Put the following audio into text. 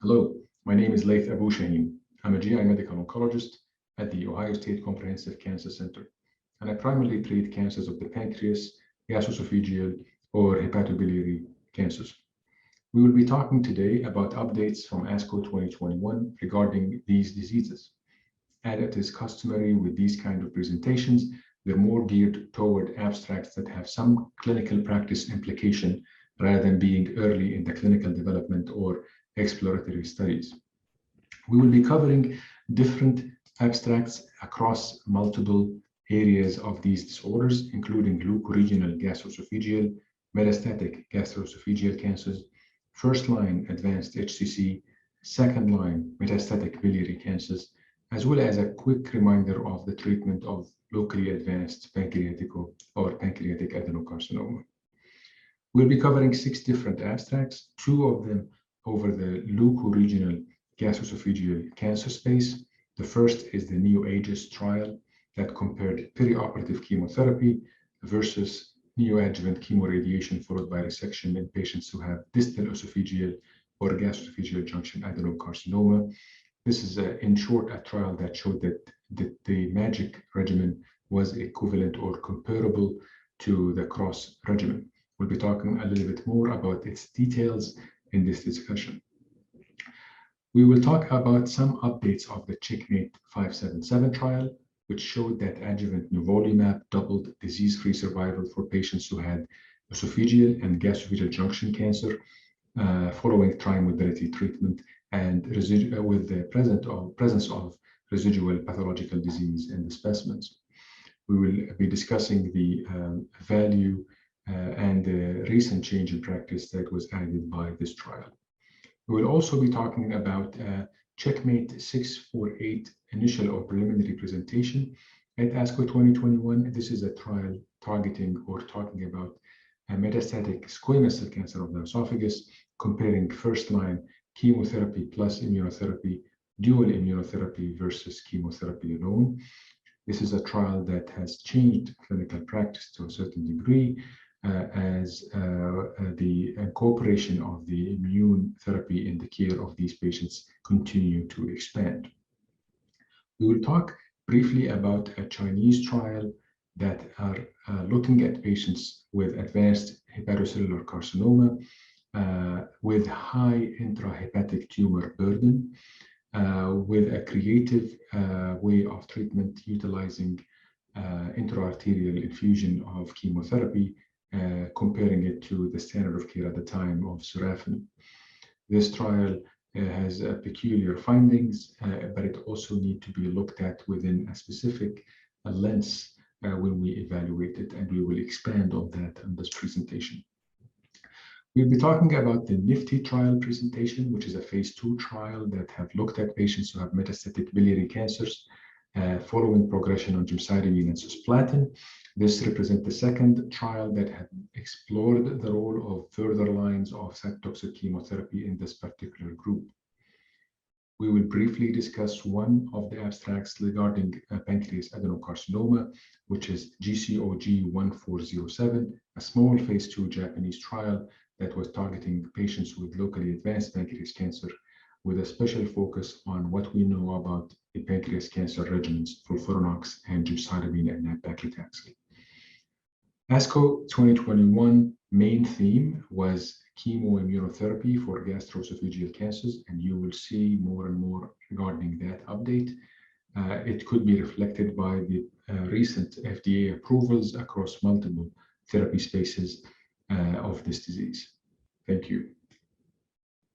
Hello, my name is Laith Abushahin. I'm a GI medical oncologist at the Ohio State Comprehensive Cancer Center, and I primarily treat cancers of the pancreas, gastroesophageal, or hepatobiliary cancers. We will be talking today about updates from ASCO 2021 regarding these diseases. As it is customary with these kind of presentations, they're more geared toward abstracts that have some clinical practice implication rather than being early in the clinical development or exploratory studies. We will be covering different abstracts across multiple areas of these disorders, including leukoregional gastroesophageal, metastatic gastroesophageal cancers, first-line advanced HCC, second-line metastatic biliary cancers, as well as a quick reminder of the treatment of locally advanced pancreatic or pancreatic adenocarcinoma. We'll be covering 6 different abstracts, 2 of them over the leukoregional gastroesophageal cancer space. The first is the Neo-AEGIS trial that compared perioperative chemotherapy versus neoadjuvant chemoradiation followed by resection in patients who have distal esophageal or gastroesophageal junction adenocarcinoma. This is, in short, a trial that showed that the MAGIC regimen was equivalent or comparable to the CROSS regimen. We'll be talking a little bit more about its details in this discussion. We will talk about some updates of the Checkmate 577 trial, which showed that adjuvant nivolumab doubled disease-free survival for patients who had esophageal and gastroesophageal junction cancer following trimodality treatment and with the presence of residual pathological disease in the specimens. We will be discussing the value and the recent change in practice that was added by this trial. We will also be talking about Checkmate 648 initial or preliminary presentation at ASCO 2021. This is a trial targeting or talking about metastatic squamous cell cancer of the esophagus, comparing first-line chemotherapy plus immunotherapy, dual immunotherapy versus chemotherapy alone. This is a trial that has changed clinical practice to a certain degree as the incorporation of the immune therapy in the care of these patients continue to expand. We will talk briefly about a Chinese trial that are looking at patients with advanced hepatocellular carcinoma with high intrahepatic tumor burden, with a creative way of treatment utilizing intraarterial infusion of chemotherapy, comparing it to the standard of care at the time of sorafenib. This trial has peculiar findings, but it also needs to be looked at within a specific lens when we evaluate it, and we will expand on that in this presentation. We'll be talking about the NIFTY trial presentation, which is a phase 2 trial that have looked at patients who have metastatic biliary cancers following progression on gemcitabine and cisplatin. This represents the second trial that had explored the role of further lines of cytotoxic chemotherapy in this particular group. We will briefly discuss one of the abstracts regarding pancreas adenocarcinoma, which is GCOG 1407, a small phase 2 Japanese trial that was targeting patients with locally advanced pancreas cancer, with a special focus on what we know about the pancreas cancer regimens for FOLFIRINOX and gemcitabine and nab-paclitaxel. ASCO 2021 main theme was chemoimmunotherapy for gastroesophageal cancers, and you will see more and more regarding that update. It could be reflected by the recent FDA approvals across multiple therapy spaces of this disease. Thank you.